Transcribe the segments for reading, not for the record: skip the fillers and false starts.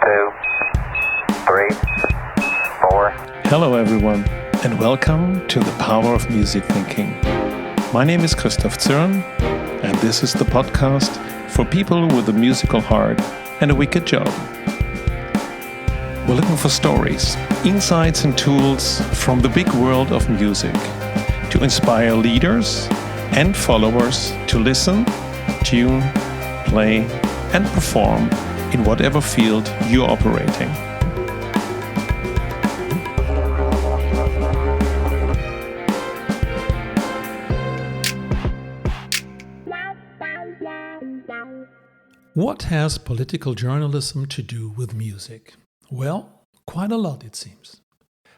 2, 3, 4. Hello everyone, and welcome to the Power of Music Thinking. My name is Christoph Zürn, and this is the podcast for people with a musical heart and a wicked job. We're looking for stories, insights and tools from the big world of music to inspire leaders and followers to listen, tune, play and perform in whatever field you're operating. What has political journalism to do with music? Well, quite a lot, it seems.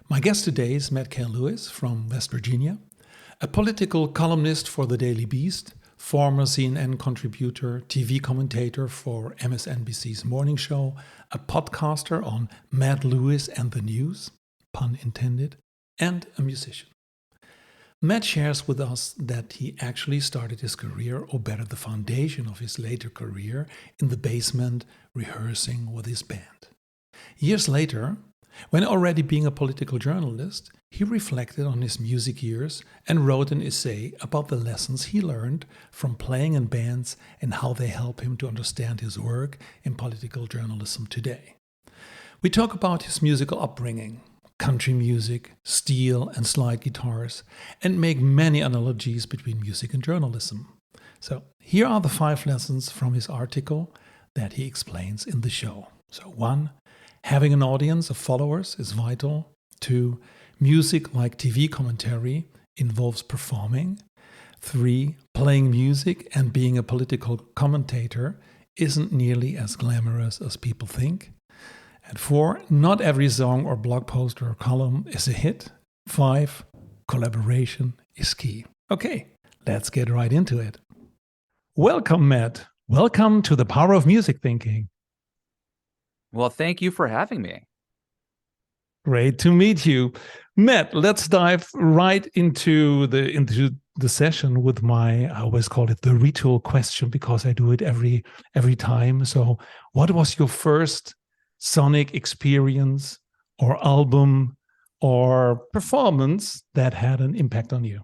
My guest today is Matt Lewis from West Virginia, a political columnist for the Daily Beast, former CNN contributor, TV commentator for MSNBC's morning show, a podcaster on Matt Lewis and the News, pun intended, and a musician. Matt shares with us that he actually started his career, or better, the foundation of his later career, in the basement, rehearsing with his band. Years later, when already being a political journalist, he reflected on his music years and wrote an essay about the lessons he learned from playing in bands and how they help him to understand his work in political journalism today. We talk about his musical upbringing, country music, steel and slide guitars, and make many analogies between music and journalism. So here are the 5 lessons from his article that he explains in the show. So 1, having an audience of followers is vital. 2, music like TV commentary involves performing. 3, playing music and being a political commentator isn't nearly as glamorous as people think. And 4, not every song or blog post or column is a hit. 5, collaboration is key. Okay, let's get right into it. Welcome, Matt. Welcome to the Power of Music Thinking. Well, thank you for having me. Great to meet you. Matt, let's dive right into the session with my, I always call it the ritual question because I do it every time. So what was your first sonic experience or album or performance that had an impact on you?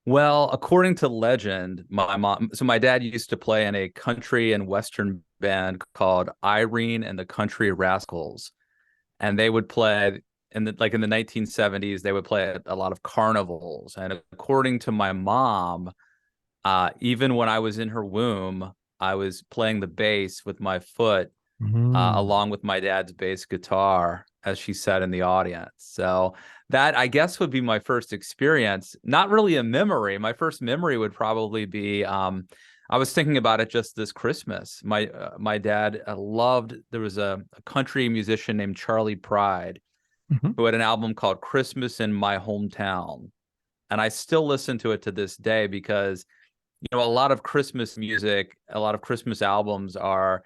Well, according to legend, my dad used to play in a country and western band called Irene and the Country Rascals. And they would play in the 1970s, they would play at a lot of carnivals. And according to my mom, even when I was in her womb, I was playing the bass with my foot along with my dad's bass guitar, as she said in the audience. So that, I guess, would be my first experience. Not really a memory. My first memory would probably be, I was thinking about it just this Christmas. My dad loved, there was a country musician named Charlie Pride who had an album called Christmas in My Hometown. And I still listen to it to this day because, a lot of Christmas music, a lot of Christmas albums are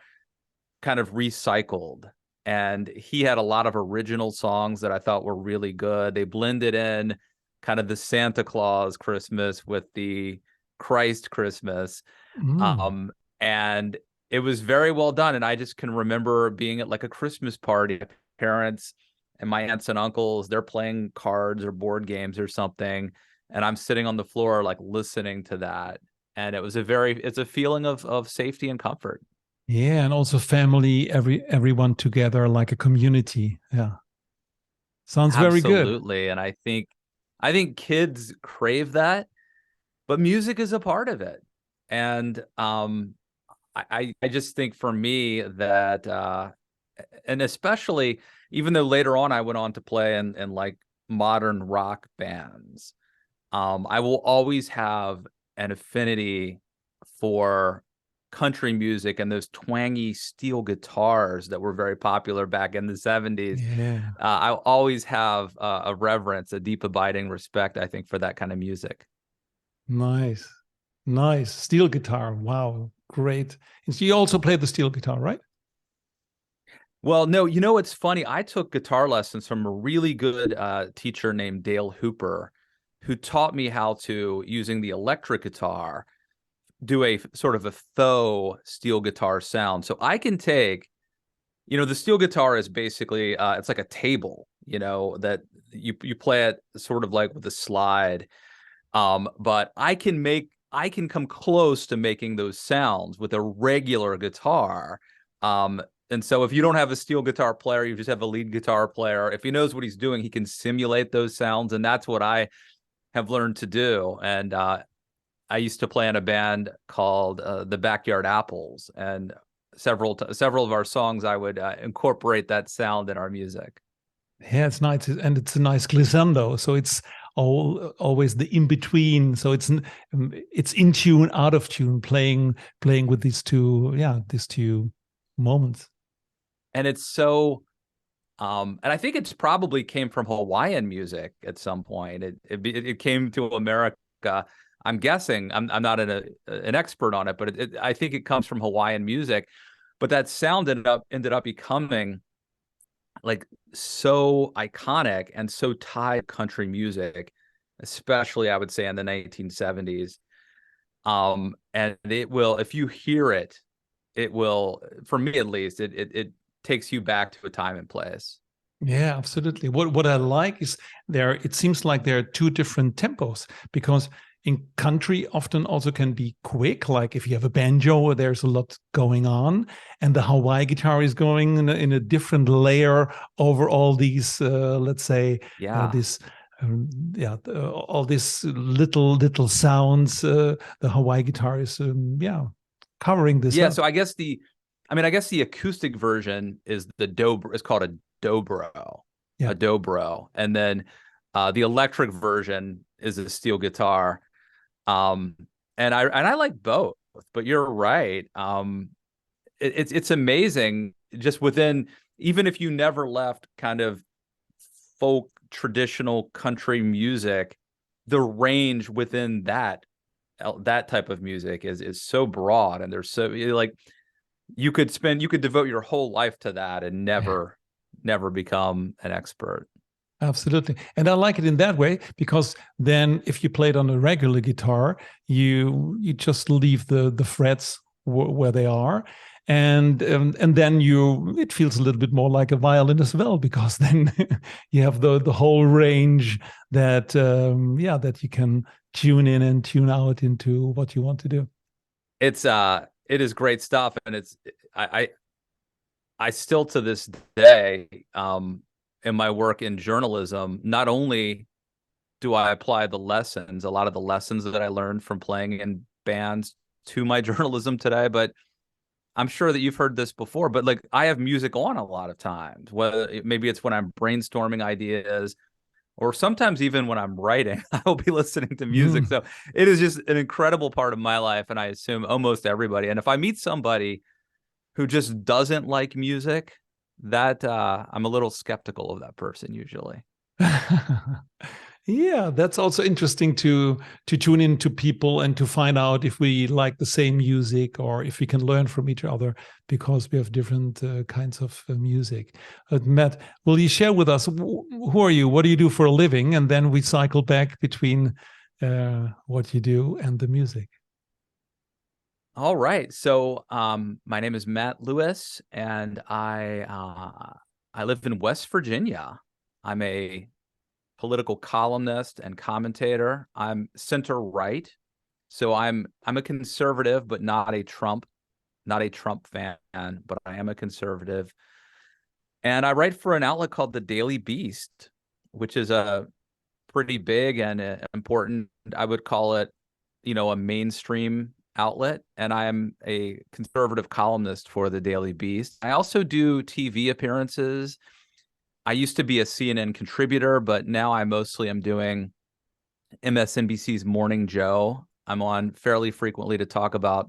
kind of recycled. And he had a lot of original songs that I thought were really good. They blended in kind of the Santa Claus Christmas with the Christ Christmas. And it was very well done. And I just can remember being at like a Christmas party, parents and my aunts and uncles, they're playing cards or board games or something. And I'm sitting on the floor, like listening to that. And it's a feeling of safety and comfort. Yeah, and also family, everyone together like a community. Yeah. Sounds very good. Absolutely. And I think kids crave that, but music is a part of it. And I just think for me that and especially even though later on I went on to play in like modern rock bands, I will always have an affinity for country music and those twangy steel guitars that were very popular back in the 70s. Yeah. I always have a reverence, a deep abiding respect, I think, for that kind of music. Nice. Steel guitar. Wow. Great. And so you also play the steel guitar, right? Well, no, it's funny. I took guitar lessons from a really good teacher named Dale Hooper, who taught me how to, using the electric guitar, do a sort of a faux steel guitar sound. So I can take The steel guitar is basically it's like a table, that you play it sort of like with a slide. But I can come close to making those sounds with a regular guitar. And so if you don't have a steel guitar player, you just have a lead guitar player. If he knows what he's doing, he can simulate those sounds, and that's what I have learned to do. And I used to play in a band called the Backyard Apples, and several of our songs I would incorporate that sound in our music. Yeah, it's nice, and it's a nice glissando. So it's always the in between. So it's in tune, out of tune, playing with these two moments. And it's so, and I think it's probably came from Hawaiian music at some point. It came to America. I'm guessing. I'm not an expert on it, but I think it comes from Hawaiian music. But that sound ended up becoming like so iconic and so tied to country music, especially I would say in the 1970s. And it will, if you hear it, it will, for me at least, it takes you back to a time and place. Yeah, absolutely. What I like is it seems like there are two different tempos, because in country often also can be quick. Like if you have a banjo, there's a lot going on, and the Hawaii guitar is going in a different layer over all these, let's say, this. All these little sounds. The Hawaii guitar is, covering this. Yeah, up. so I guess the acoustic version is is called a dobro, Yeah. a dobro, and then the electric version is a steel guitar. And I like both, but you're right. It's amazing just within, even if you never left kind of folk traditional country music, the range within that type of music is so broad, and there's so like you could devote your whole life to that and never become an expert. Absolutely. And I like it in that way, because then if you play it on a regular guitar, you just leave the frets where they are. And then it feels a little bit more like a violin as well, because then you have the whole range that that you can tune in and tune out into what you want to do. It is great stuff, and I still to this day, in my work in journalism, not only do I apply a lot of the lessons that I learned from playing in bands to my journalism today, but I'm sure that you've heard this before, but like I have music on a lot of times, whether maybe it's when I'm brainstorming ideas, or sometimes even when I'm writing, I'll be listening to music. So it is just an incredible part of my life, and I assume almost everybody. And if I meet somebody who just doesn't like music, that I'm a little skeptical of that person usually. Yeah, that's also interesting to tune into people and to find out if we like the same music, or if we can learn from each other, because we have different kinds of music. Matt, will you share with us, who are you? What do you do for a living? And then we cycle back between what you do and the music. All right. So my name is Matt Lewis, and I live in West Virginia. I'm a political columnist and commentator. I'm center right, so I'm a conservative, but not a Trump fan, but I am a conservative. And I write for an outlet called the Daily Beast, which is a pretty big and important, I would call it, a mainstream outlet. And I'm a conservative columnist for the Daily Beast. I also do TV appearances. I used to be a CNN contributor, but now I mostly am doing MSNBC's Morning Joe. I'm on fairly frequently to talk about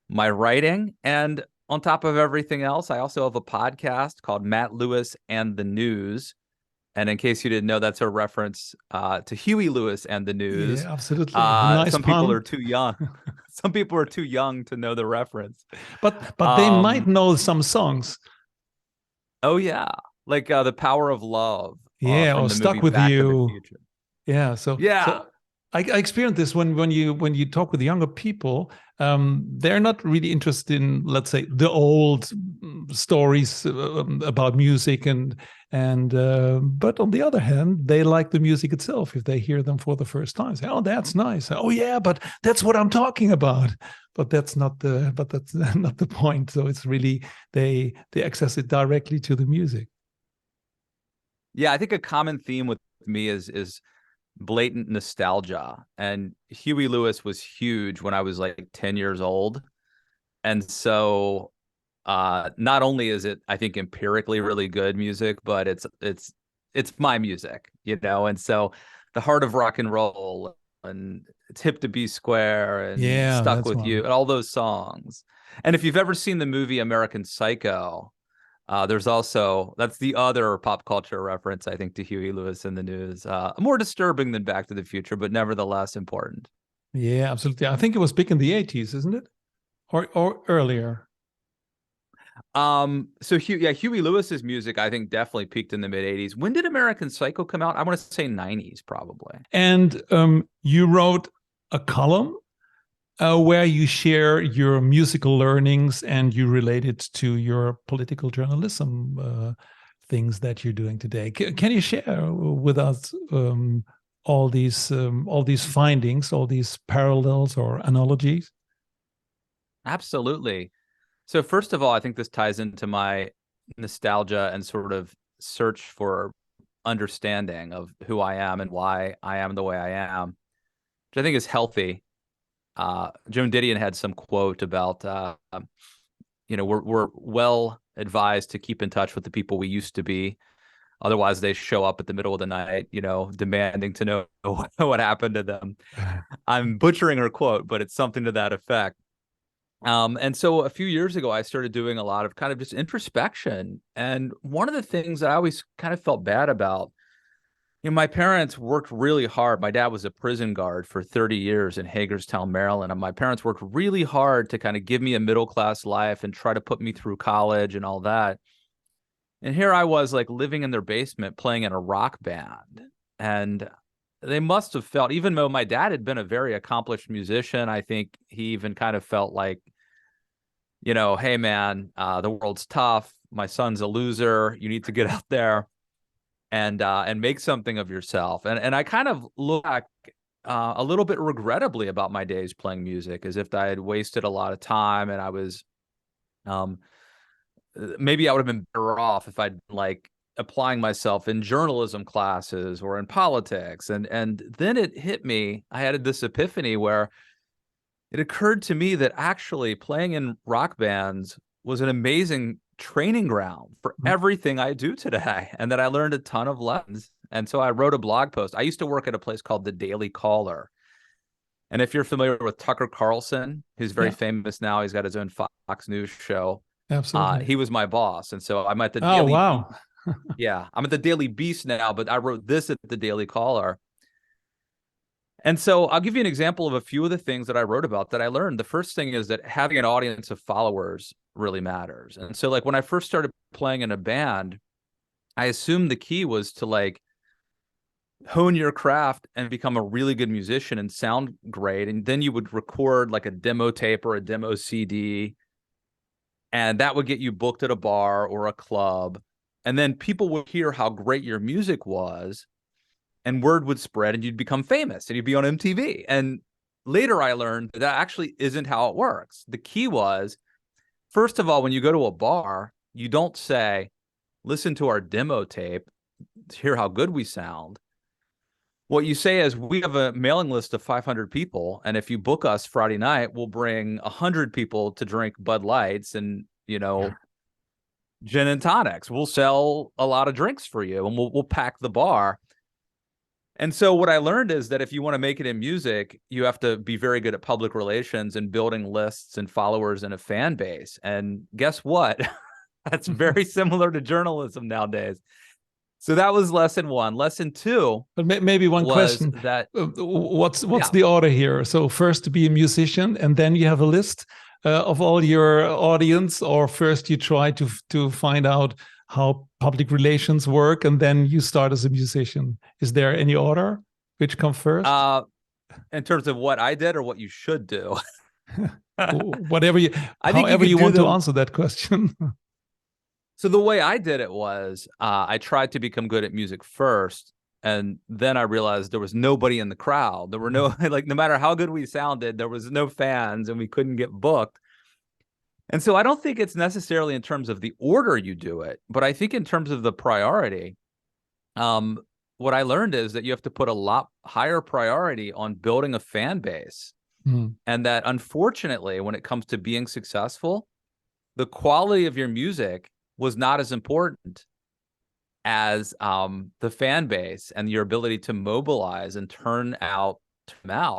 my writing. And on top of everything else, I also have a podcast called Matt Lewis and the News. And in case you didn't know, that's a reference to Huey Lewis and the News. Yeah, absolutely. Nice some pun. people are too young. Some people are too young to know the reference. But they might know some songs. Oh, yeah. Like The Power of Love. Yeah, from or the Stuck movie with Back to the You. Future. Yeah. So I experienced this when you talk with younger people. They're not really interested in, let's say, the old stories about music, but on the other hand, they like the music itself if they hear them for the first time. Say, "Oh, that's nice. Oh, yeah, but that's what I'm talking about." But that's not the point. So it's really they access it directly to the music. Yeah, I think a common theme with me is blatant nostalgia. And Huey Lewis was huge when I was like 10 years old. And so not only is it, I think, empirically really good music, but it's my music, you know. And so the heart of rock and roll and it's hip to be square and Yeah, stuck that's with you one. and all those songs. And if you've ever seen the movie American Psycho, there's also, that's the other pop culture reference, I think, to Huey Lewis in the News. More disturbing than Back to the Future, but nevertheless important. Yeah, absolutely. I think it was big in the 80s, isn't it? Or earlier. So Huey Lewis's music, I think, definitely peaked in the mid 80s. When did American Psycho come out? I want to say 90s, probably. And you wrote a column where you share your musical learnings and you relate it to your political journalism things that you're doing today. Can you share with us all these findings, all these parallels or analogies? Absolutely. So first of all, I think this ties into my nostalgia and sort of search for understanding of who I am and why I am the way I am, which I think is healthy. Joan Didion had some quote about, we're well advised to keep in touch with the people we used to be. Otherwise, they show up at the middle of the night, demanding to know what happened to them. I'm butchering her quote, but it's something to that effect. And so a few years ago, I started doing a lot of kind of just introspection. And one of the things that I always kind of felt bad about, my parents worked really hard. My dad was a prison guard for 30 years in Hagerstown, Maryland. And my parents worked really hard to kind of give me a middle-class life and try to put me through college and all that. And here I was, like, living in their basement playing in a rock band. And they must have felt, even though my dad had been a very accomplished musician, I think he even kind of felt like, hey, man, the world's tough. My son's a loser. You need to get out there and make something of yourself. And I kind of look back a little bit regrettably about my days playing music, as if I had wasted a lot of time, and I was maybe I would have been better off if I'd like applying myself in journalism classes or in politics. And then it hit me. I had this epiphany where it occurred to me that actually playing in rock bands was an amazing training ground for everything I do today, and that I learned a ton of lessons. And so I wrote a blog post. I used to work at a place called the Daily Caller. And if you're familiar with Tucker Carlson, who's very famous now, he's got his own Fox News show. Absolutely. He was my boss. And so I'm at the Daily. Wow. Yeah, I'm at the Daily Beast now, but I wrote this at the Daily Caller. And so I'll give you an example of a few of the things that I wrote about that I learned. The first thing is that having an audience of followers really matters. And so, like, when I first started playing in a band, I assumed the key was to like hone your craft and become a really good musician and sound great. And then you would record like a demo tape or a demo CD, and that would get you booked at a bar or a club. And then people would hear how great your music was, and word would spread, and you'd become famous and you'd be on MTV. And later I learned that actually isn't how it works. The key was, first of all, when you go to a bar, you don't say, listen to our demo tape, hear how good we sound. What you say is, we have a mailing list of 500 people, and if you book us Friday night, we'll bring 100 people to drink Bud Lights and, gin and tonics. We'll sell a lot of drinks for you, and we'll pack the bar. And so what I learned is that if you want to make it in music, you have to be very good at public relations and building lists and followers and a fan base. And guess what? That's very similar to journalism nowadays. So that was lesson one. Lesson two. But maybe one question. That what's the order here? So first to be a musician, and then you have a list of all your audience, or first you try to find out how public relations work, and then you start as a musician. Is there any order? Which comes first? In terms of what I did or what you should do? However you want to answer that question. So the way I did it was I tried to become good at music first. And then I realized there was nobody in the crowd. There were no, like, no matter how good we sounded, there was no fans and we couldn't get booked. And so I don't think it's necessarily in terms of the order you do it, but I think in terms of the priority. What I learned is that you have to put a lot higher priority on building a fan base. And that unfortunately, when it comes to being successful, the quality of your music was not as important as the fan base and your ability to mobilize and turn out.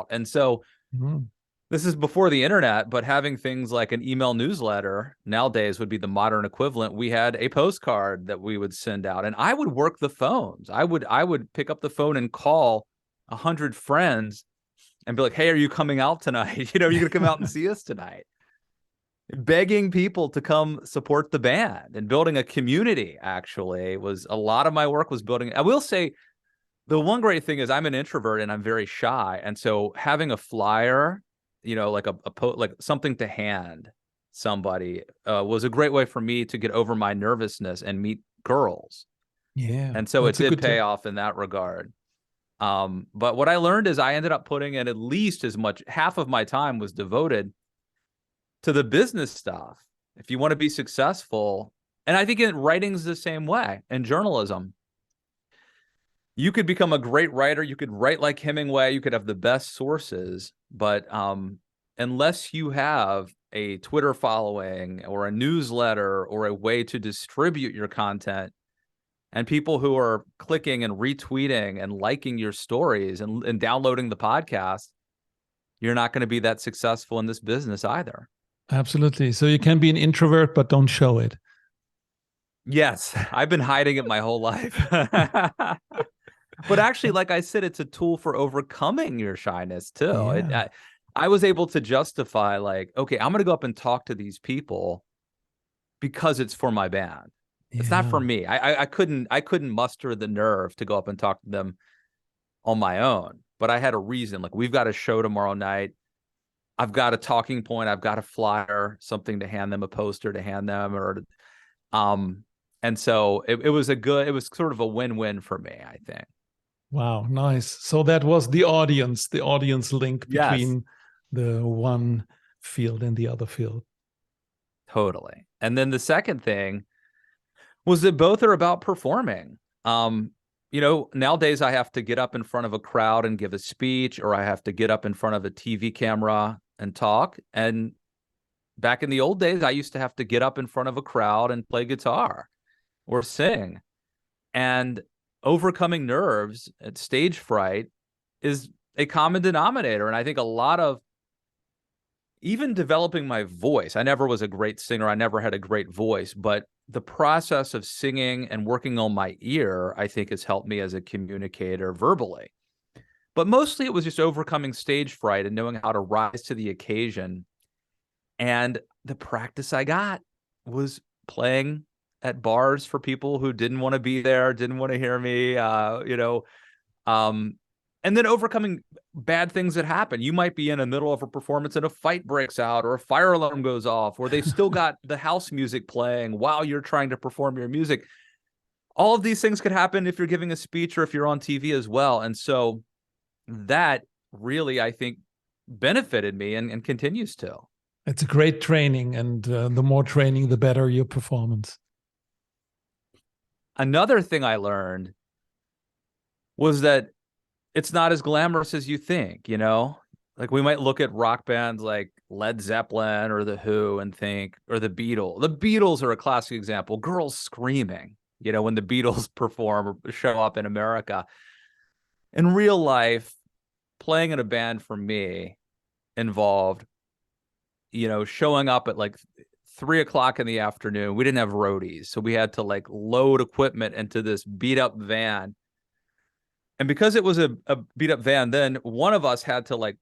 And so this is before the internet, but having things like an email newsletter nowadays would be the modern equivalent. We had a postcard that we would send out, and I would work the phones. I would pick up the phone and call 100 friends and be like, "Hey, are you coming out tonight? Are you going to come out and see us tonight?" Begging people to come support the band and building a community. Actually, was a lot of my work was building. I will say, the one great thing is I'm an introvert and I'm very shy, and so having a flyer, like like something to hand somebody was a great way for me to get over my nervousness and meet girls. Yeah. And so it did pay off in that regard. But what I learned is I ended up putting in at least as much, half of my time was devoted to the business stuff. If you want to be successful, and I think in writing's the same way, in journalism, you could become a great writer. You could write like Hemingway. You could have the best sources, but unless you have a Twitter following or a newsletter or a way to distribute your content, and people who are clicking and retweeting and liking your stories and downloading the podcast, you're not going to be that successful in this business either. Absolutely. So you can be an introvert, but don't show it. Yes, I've been hiding it my whole life. But actually, like I said, it's a tool for overcoming your shyness too. Yeah. I was able to justify, like, okay, I'm going to go up and talk to these people because it's for my band. It's not for me. I couldn't muster the nerve to go up and talk to them on my own. But I had a reason. Like, we've got a show tomorrow night. I've got a talking point. I've got a flyer, something to hand them, a poster to hand them, and so it was sort of a win-win for me, I think. Wow, nice. So that was the audience link between the one field and the other field. Totally. And then the second thing was that both are about performing. Nowadays I have to get up in front of a crowd and give a speech, or I have to get up in front of a TV camera and talk. And back in the old days, I used to have to get up in front of a crowd and play guitar or sing. And overcoming nerves and stage fright is a common denominator. And I think a lot of, even developing my voice, I never was a great singer. I never had a great voice, but the process of singing and working on my ear, I think, has helped me as a communicator verbally. But mostly it was just overcoming stage fright and knowing how to rise to the occasion. And the practice I got was playing at bars for people who didn't want to be there, didn't want to hear me, and then overcoming bad things that happen. You might be in the middle of a performance and a fight breaks out, or a fire alarm goes off, or they've still got the house music playing while you're trying to perform your music. All of these things could happen if you're giving a speech or if you're on TV as well. And so that really, I think, benefited me and continues to. It's a great training, and the more training, the better your performance. Another thing I learned was that it's not as glamorous as you think, Like, we might look at rock bands like Led Zeppelin or The Who and think, or the Beatles. The Beatles are a classic example. Girls screaming, when the Beatles perform or show up in America. In real life, playing in a band for me involved, showing up at like 3:00 in the afternoon. We didn't have roadies, so we had to like load equipment into this beat up van. And because it was a beat up van, then one of us had to like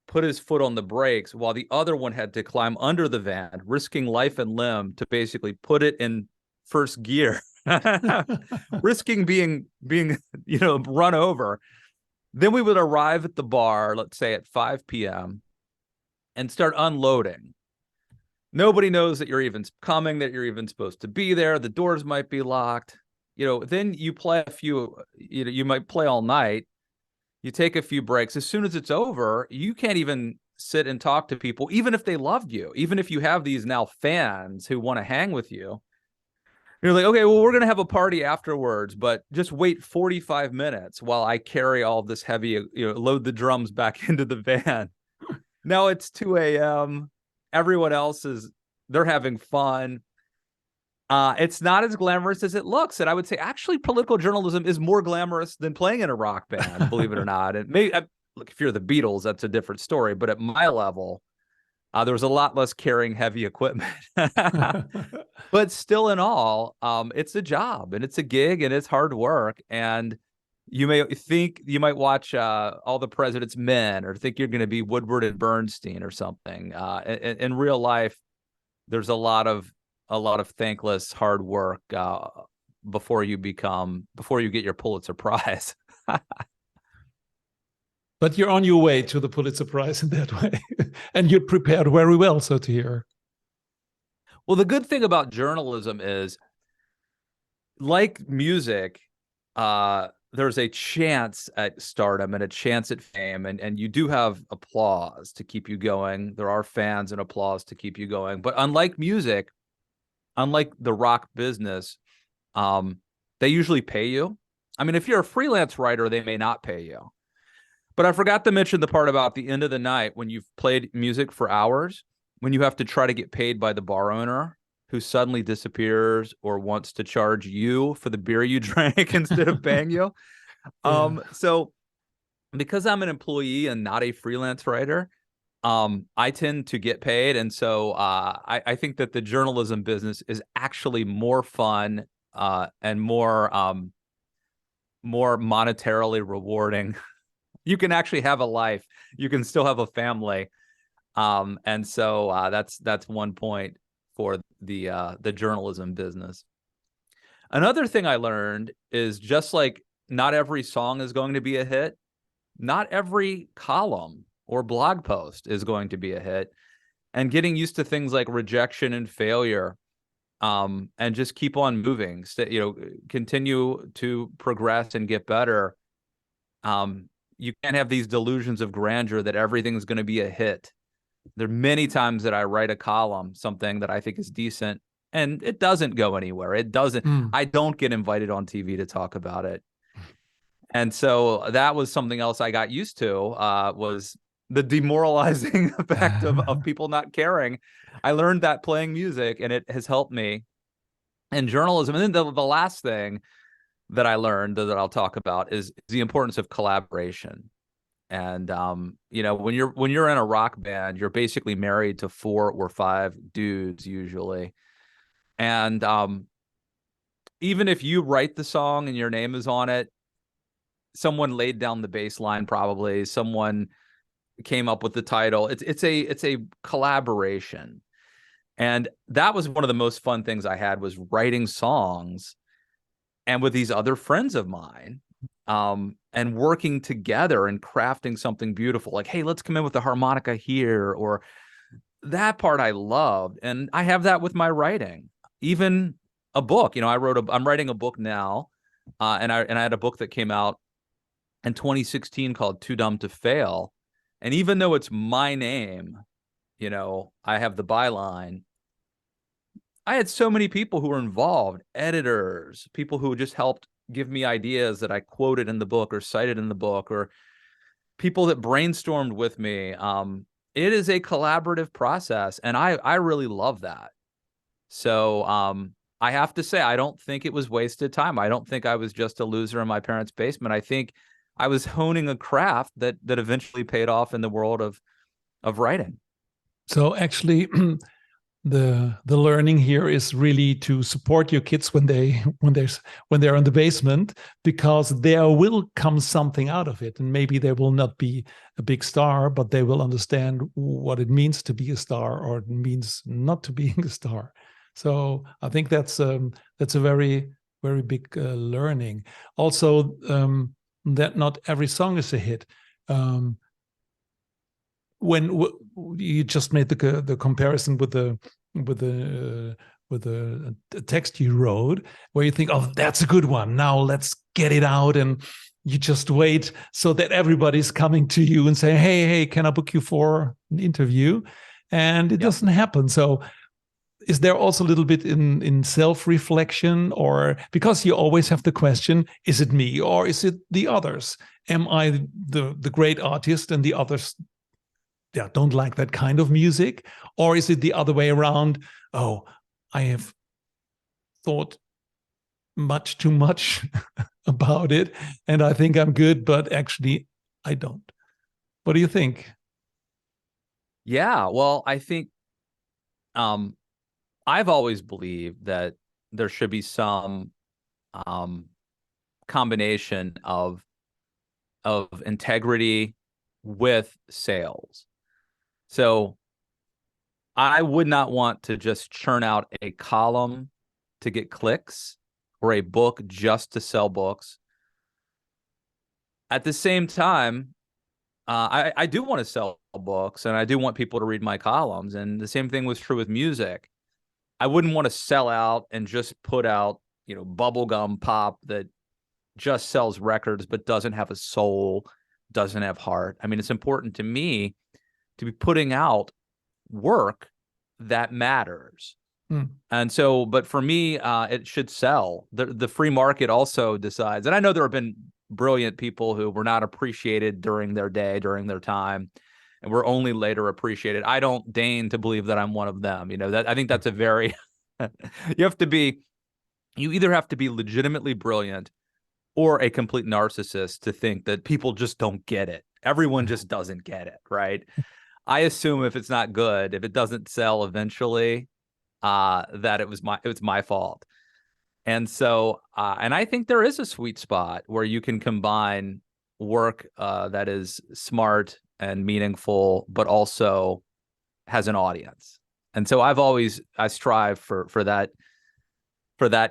put his foot on the brakes while the other one had to climb under the van, risking life and limb to basically put it in first gear, risking being run over. Then we would arrive at the bar, let's say at 5 p.m. and start unloading. Nobody knows that you're even coming, that you're even supposed to be there. The doors might be locked. Then you play a few, you might play all night. You take a few breaks. As soon as it's over, you can't even sit and talk to people, even if they loved you, even if you have these now fans who want to hang with you. You're like, okay, well, we're going to have a party afterwards, but just wait 45 minutes while I carry all this heavy, load the drums back into the van. Now it's 2 a.m. Everyone else they're having fun. It's not as glamorous as it looks. And I would say actually political journalism is more glamorous than playing in a rock band, believe it or not. And maybe, look, if you're the Beatles, that's a different story. But at my level, there was a lot less carrying heavy equipment. But still in all, it's a job and it's a gig and it's hard work. And you may think you might watch All the President's Men or think you're going to be Woodward and Bernstein or something. In real life, there's a lot of thankless hard work before you get your Pulitzer Prize. But you're on your way to the Pulitzer Prize in that way. And you're prepared very well, so to hear. Well, the good thing about journalism is, like music, there's a chance at stardom and a chance at fame, and you do have applause to keep you going. There are fans and applause to keep you going. But unlike music, unlike the rock business, they usually pay you. I mean, if you're a freelance writer, they may not pay you. But I forgot to mention the part about the end of the night when you've played music for hours, when you have to try to get paid by the bar owner who suddenly disappears or wants to charge you for the beer you drank instead of paying you. Yeah. So because I'm an employee and not a freelance writer, I tend to get paid. And so I think that the journalism business is actually more fun and more monetarily rewarding. You can actually have a life. You can still have a family. And so that's one point for the journalism business. Another thing I learned is, just like not every song is going to be a hit, not every column or blog post is going to be a hit, and getting used to things like rejection and failure, and just keep on moving, continue to progress and get better. You can't have these delusions of grandeur that everything's going to be a hit. There are many times that I write a column, something that I think is decent, and it doesn't go anywhere. It doesn't. I don't get invited on TV to talk about it. And so that was something else I got used to, was the demoralizing effect of people not caring. I learned that playing music, and it has helped me in journalism. And then the last thing that I learned that I'll talk about is the importance of collaboration. And when you're in a rock band, you're basically married to 4 or 5 dudes usually. And even if you write the song and your name is on it, someone laid down the bass line, probably someone came up with the title. It's a collaboration. And that was one of the most fun things I had, was writing songs and with these other friends of mine, and working together and crafting something beautiful. Like, hey, let's come in with the harmonica here, or that part I loved. And I have that with my writing. Even a book, I'm writing a book now, and I had a book that came out in 2016 called Too Dumb to Fail. And even though it's my name, I have the byline, I had so many people who were involved, editors, people who just helped give me ideas that I quoted in the book or cited in the book, or people that brainstormed with me. It is a collaborative process, and I really love that. So I have to say, I don't think it was wasted time. I don't think I was just a loser in my parents' basement. I think I was honing a craft that eventually paid off in the world of writing. So actually, the learning here is really to support your kids when they're in the basement, because there will come something out of it, and maybe they will not be a big star, but they will understand what it means to be a star, or it means not to being a star. So I think that's a very, very big learning. Also, that not every song is a hit. When you just made the comparison with the a text you wrote where you think, oh, that's a good one. Now let's get it out, and you just wait so that everybody's coming to you and saying, hey, can I book you for an interview? And it doesn't happen. So is there also a little bit in self-reflection, or because you always have the question, is it me or is it the others? Am I the great artist and the others don't like that kind of music? Or is it the other way around? Oh, I have thought much too much about it and I think I'm good, but actually I don't. What do you think? Yeah, well, I think I've always believed that there should be some combination of integrity with sales. So I would not want to just churn out a column to get clicks or a book just to sell books. At the same time, I do want to sell books and I do want people to read my columns. And the same thing was true with music. I wouldn't want to sell out and just put out, bubblegum pop that just sells records but doesn't have a soul, doesn't have heart. I mean, it's important to me to be putting out work that matters. And so, but for me, it should sell. The free market also decides. And I know there have been brilliant people who were not appreciated during their day, during their time, and were only later appreciated. I don't deign to believe that I'm one of them. That I think that's a very you either have to be legitimately brilliant or a complete narcissist to think that people just don't get it. Everyone just doesn't get it, right? I assume if it's not good, if it doesn't sell eventually, that it was my fault. And so, and I think there is a sweet spot where you can combine work that is smart and meaningful, but also has an audience. And so I strive for that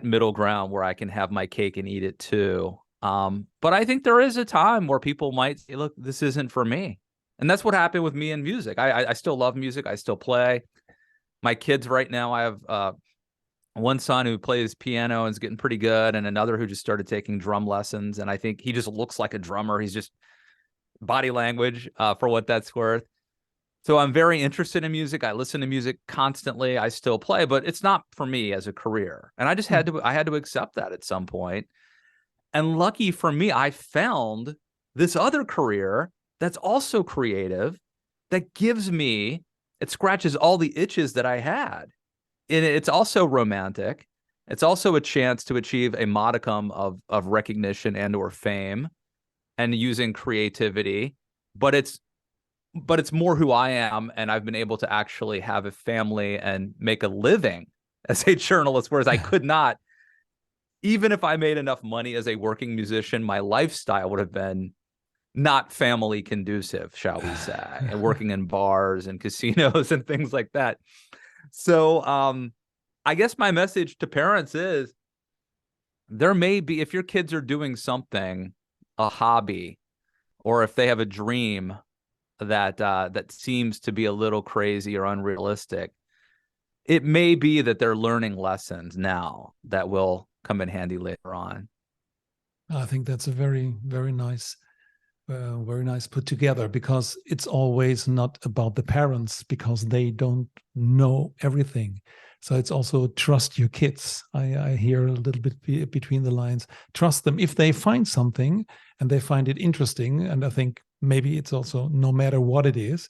middle ground where I can have my cake and eat it too. But I think there is a time where people might say, look, this isn't for me. And that's what happened with me in music. I still love music. I still play. My kids right now, I have one son who plays piano and is getting pretty good, and another who just started taking drum lessons. And I think he just looks like a drummer. He's just body language for what that's worth. So I'm very interested in music. I listen to music constantly. I still play, but it's not for me as a career. And I just had to accept that at some point. And lucky for me, I found this other career that's also creative, that gives me, it scratches all the itches that I had. And it's also romantic. It's also a chance to achieve a modicum of recognition and or fame and using creativity, but it's more who I am, and I've been able to actually have a family and make a living as a journalist, whereas I could not, even if I made enough money as a working musician, my lifestyle would have been not family conducive, shall we say, and working in bars and casinos and things like that. So I guess my message to parents is there may be, if your kids are doing something, a hobby, or if they have a dream that seems to be a little crazy or unrealistic, it may be that they're learning lessons now that will come in handy later on. I think that's a very, very nice put together, because it's always not about the parents, because they don't know everything. So it's also trust your kids. I hear a little bit between the lines. Trust them if they find something and they find it interesting. And I think maybe it's also no matter what it is.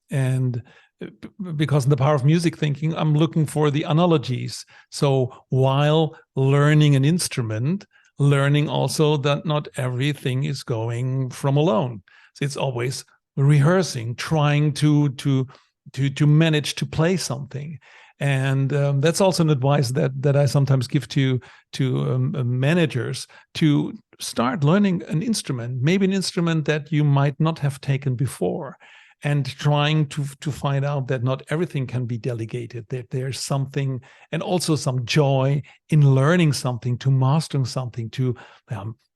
And because in the power of music thinking, I'm looking for the analogies. So while learning an instrument, learning also that not everything is going from alone. So it's always rehearsing, trying to manage to play something. And that's also an advice that I sometimes give to managers, to start learning an instrument, maybe an instrument that you might not have taken before, and trying to find out that not everything can be delegated, that there's something, and also some joy in learning something, to mastering something, to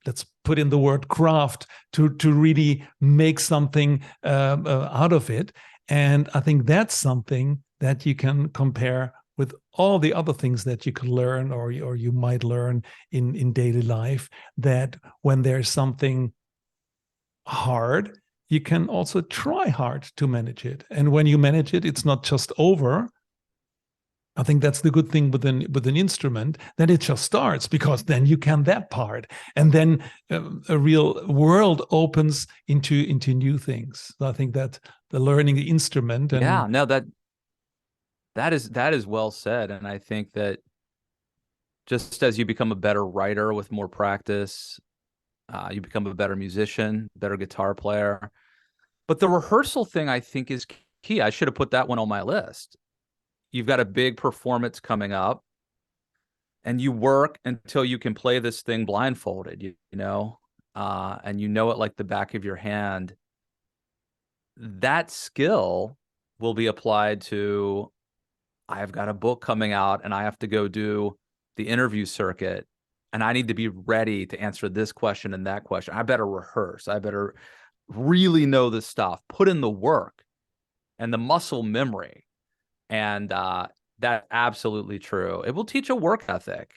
let's put in the word craft, to really make something out of it. And I think that's something that you can compare with all the other things that you could learn or you might learn in daily life, that when there's something hard, you can also try hard to manage it. And when you manage it, it's not just over. I think that's the good thing with an instrument, that it just starts, because then you can that part, and then a real world opens into new things. So I think that the learning the instrument and Yeah, no, that is well said. And I think that just as you become a better writer with more practice, you become a better musician, better guitar player. But the rehearsal thing, I think, is key. I should have put that one on my list. You've got a big performance coming up, and you work until you can play this thing blindfolded, and you know it like the back of your hand. That skill will be applied to, I've got a book coming out and I have to go do the interview circuit, and I need to be ready to answer this question and that question. I better rehearse. I better really know this stuff, put in the work and the muscle memory. And that's absolutely true. It will teach a work ethic.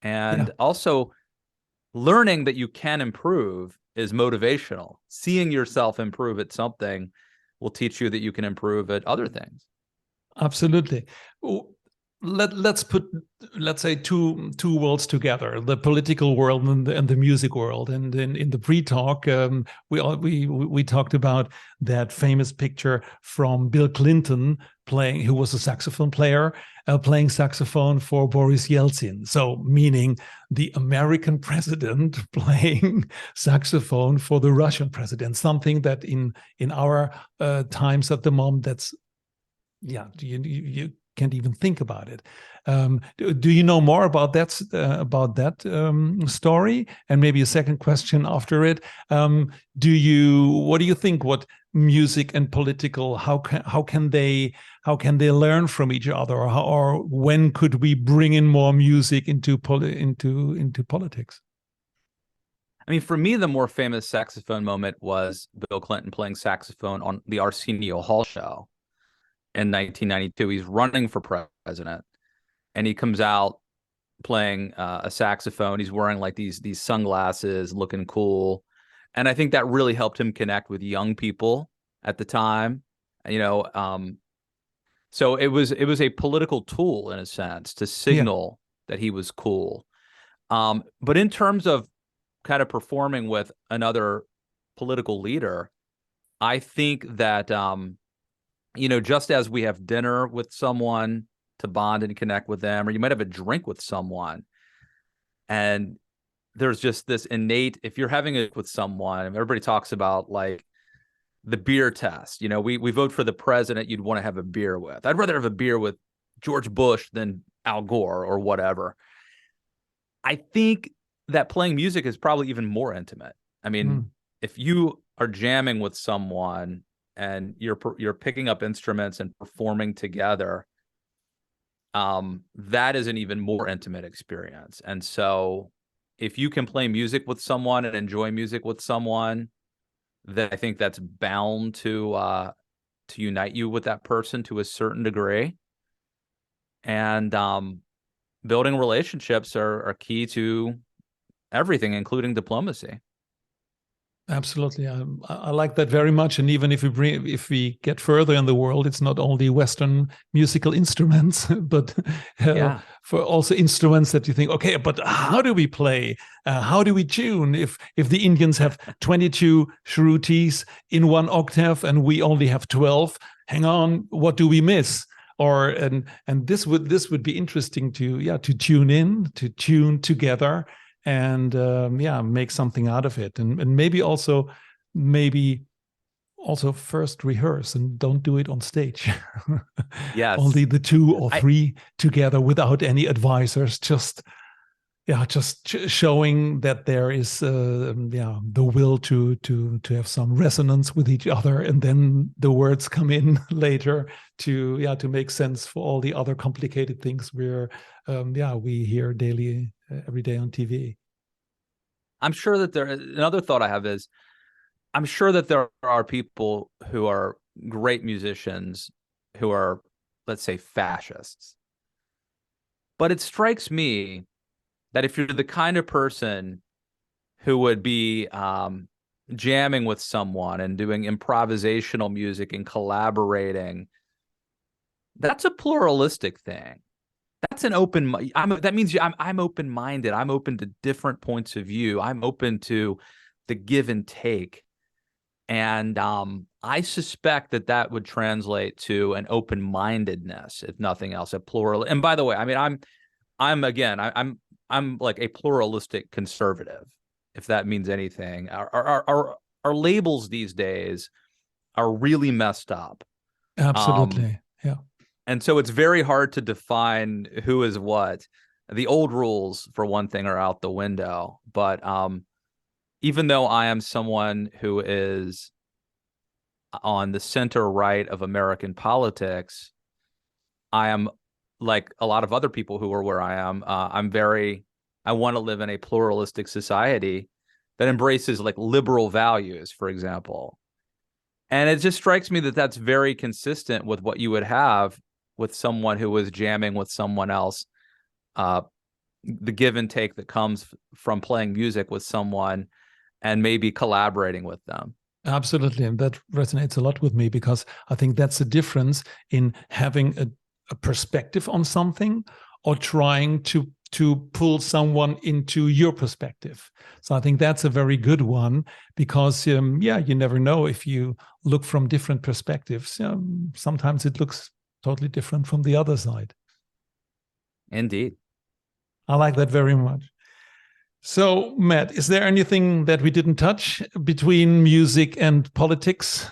And also, learning that you can improve is motivational. Seeing yourself improve at something will teach you that you can improve at other things. Absolutely. Let's say two worlds together: the political world and the music world. And in the pre-talk, we talked about that famous picture from Bill Clinton who was a saxophone player, playing saxophone for Boris Yeltsin. So meaning the American president playing saxophone for the Russian president. Something that in our times at the moment, that's you can't even think about it. Do you know more about that story? And maybe a second question after it. What do you think? What music and political? How can they learn from each other? Or when could we bring in more music into politics? I mean, for me, the more famous saxophone moment was Bill Clinton playing saxophone on the Arsenio Hall show in 1992. He's running for president, and he comes out playing a saxophone. He's wearing like these sunglasses, looking cool, and I think that really helped him connect with young people at the time. So it was a political tool in a sense to signal that he was cool. But in terms of kind of performing with another political leader, I think that just as we have dinner with someone to bond and connect with them, or you might have a drink with someone, and there's just this innate, if you're having it with someone, everybody talks about like the beer test. We vote for the president you'd want to have a beer with. I'd rather have a beer with George Bush than Al Gore or whatever. I think that playing music is probably even more intimate. I mean, if you are jamming with someone and you're picking up instruments and performing together, that is an even more intimate experience. And so if you can play music with someone and enjoy music with someone, then I think that's bound to unite you with that person to a certain degree. And building relationships are key to everything, including diplomacy. Absolutely, I like that very much. And even if we get further in the world, it's not only Western musical instruments, but for also instruments that you think, okay, but how do we play? How do we tune? If the Indians have 22 shrutis in one octave and we only have 12, hang on, what do we miss? And this would be interesting to tune in, to tune together, and make something out of it, and maybe also first rehearse and don't do it on stage. Yes, only the two or three together without any advisors, just showing that there is the will to have some resonance with each other, and then the words come in later to make sense for all the other complicated things we hear daily, every day on TV. I'm sure that another thought I have is, I'm sure that there are people who are great musicians who are let's say, fascists. But it strikes me that if you're the kind of person who would be jamming with someone and doing improvisational music and collaborating, that's a pluralistic thing. That's an open. That means I'm open-minded. I'm open to different points of view. I'm open to the give and take, and I suspect that would translate to an open-mindedness, if nothing else, a plural. And by the way, I mean I'm like a pluralistic conservative, if that means anything. Our labels these days are really messed up. Absolutely, yeah. And so it's very hard to define who is what. The old rules, for one thing, are out the window. But even though I am someone who is on the center right of American politics, I am, like a lot of other people who are where I am, I want to live in a pluralistic society that embraces like liberal values, for example. And it just strikes me that that's very consistent with what you would have with someone who was jamming with someone else, the give and take that comes from playing music with someone and maybe collaborating with them. Absolutely. And that resonates a lot with me, because I think that's the difference in having a perspective on something or trying to pull someone into your perspective. So I think that's a very good one, because you never know if you look from different perspectives. Sometimes it looks totally different from the other side. Indeed. I like that very much. So, Matt, is there anything that we didn't touch between music and politics?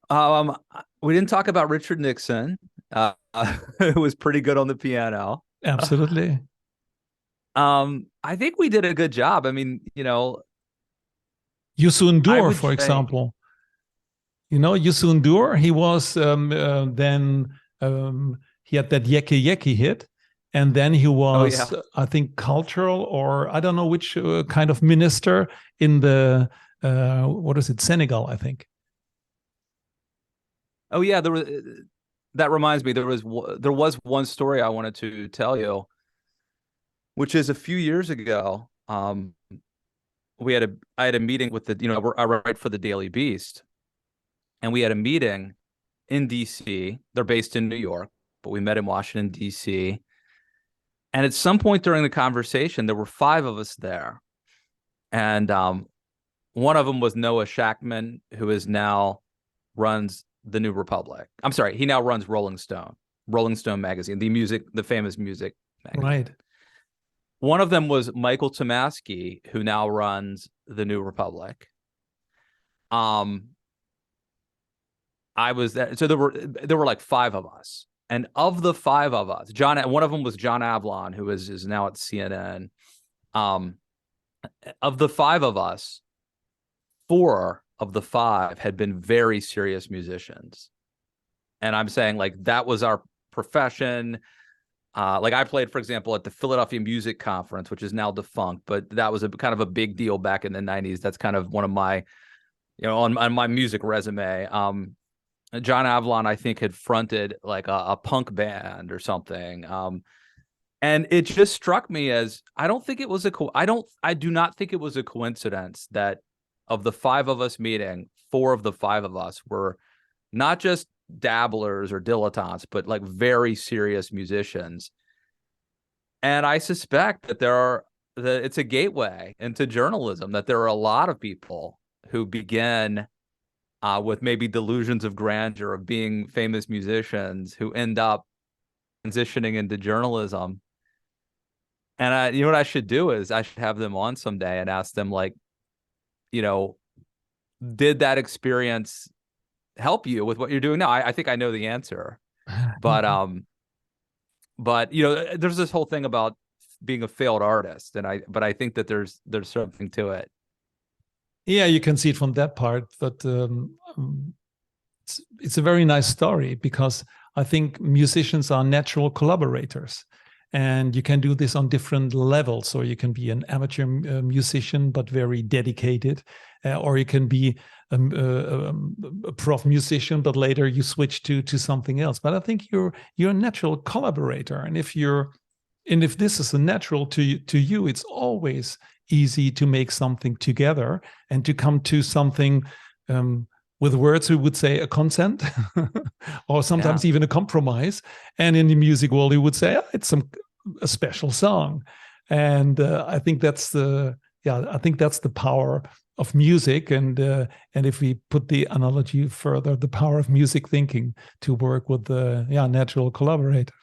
We didn't talk about Richard Nixon, who was pretty good on the piano. Absolutely. I think we did a good job. I mean, Youssou N'Dour, for example. Youssou N'Dour, he was he had that Yeki Yeki hit, and then he was, I think, cultural, or I don't know which kind of minister in the Senegal, I think. Oh yeah, that reminds me, there was one story I wanted to tell you, which is a few years ago. I had a meeting with I write for the Daily Beast. And we had a meeting in D.C. They're based in New York, but we met in Washington, D.C. And at some point during the conversation, there were 5 of us there. And one of them was Noah Shackman, who now runs the New Republic. I'm sorry, he now runs Rolling Stone magazine, the famous music magazine. Right. One of them was Michael Tomasky, who now runs the New Republic. I was there, so there were like 5 of us, and of the 5 of us, one of them was John Avlon, who is now at CNN. Of the 5 of us, 4 of the 5 had been very serious musicians, and I'm saying, like, that was our profession. Like, I played, for example, at the Philadelphia Music Conference, which is now defunct, but that was kind of a big deal back in the 90s. That's kind of one of my, on my music resume. John Avlon, I think, had fronted like a punk band or something. And it just struck me as, I do not think it was a coincidence that of the 5 of us meeting, 4 of the 5 of us were not just dabblers or dilettantes, but like very serious musicians. And I suspect that it's a gateway into journalism, that there are a lot of people who begin with maybe delusions of grandeur of being famous musicians, who end up transitioning into journalism. And what I should do is I should have them on someday and ask them, like, did that experience help you with what you're doing now? I think I know the answer, but there's this whole thing about being a failed artist, but I think that there's something to it. Yeah, you can see it from that part, but it's a very nice story, because I think musicians are natural collaborators, And you can do this on different levels. So you can be an amateur musician, but very dedicated, or you can be a prof musician, but later you switch to something else. But I think you're a natural collaborator, and if this is a natural to you, it's always easy to make something together and to come to something. With words, we would say a consent, or sometimes even a compromise. And in the music world, we would say it's a special song. And I think that's the power of music. And if we put the analogy further, the power of music thinking to work with natural collaborators.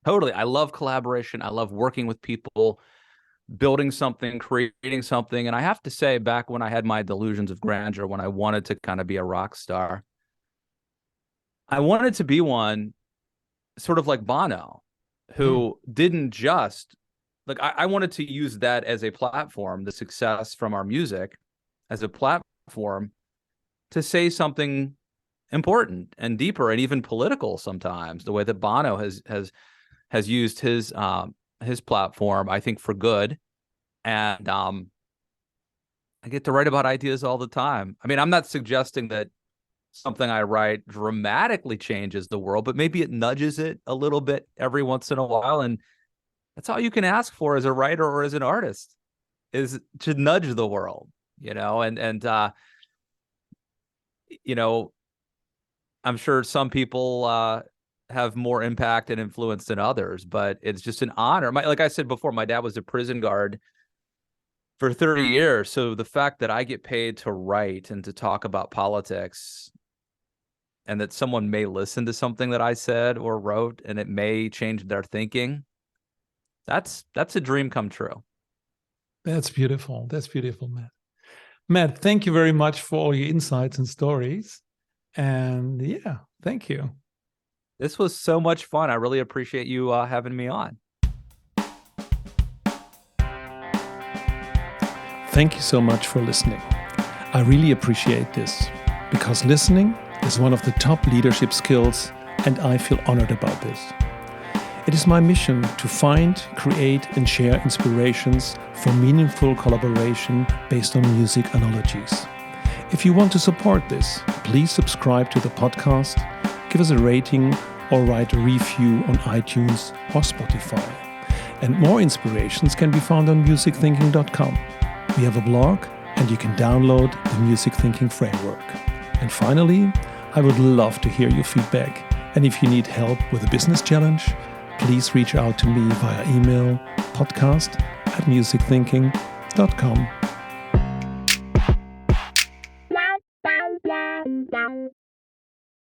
Totally. I love collaboration. I love working with people, building something, creating something. And I have to say, back when I had my delusions of grandeur, when I wanted to kind of be a rock star, I wanted to be one sort of like Bono, who didn't just, like, I wanted to use that as a platform, the success from our music as a platform to say something important and deeper and even political sometimes, the way that Bono has used his platform, I think, for good. And I get to write about ideas all the time. I mean, I'm not suggesting that something I write dramatically changes the world, but maybe it nudges it a little bit every once in a while. And that's all you can ask for as a writer or as an artist, is to nudge the world, and I'm sure some people have more impact and influence than others, but it's just an honor. Like I said before, my dad was a prison guard for 30 years. So the fact that I get paid to write and to talk about politics, and that someone may listen to something that I said or wrote and it may change their thinking, that's a dream come true. That's beautiful. That's beautiful, Matt. Matt, thank you very much for all your insights and stories. And thank you. This was so much fun. I really appreciate you having me on. Thank you so much for listening. I really appreciate this, because listening is one of the top leadership skills, and I feel honored about this. It is my mission to find, create, and share inspirations for meaningful collaboration based on music analogies. If you want to support this, please subscribe to the podcast, give us a rating, or write a review on iTunes or Spotify. And more inspirations can be found on musicthinking.com. We have a blog, and you can download the Music Thinking Framework. And finally, I would love to hear your feedback. And if you need help with a business challenge, please reach out to me via email, podcast@musicthinking.com.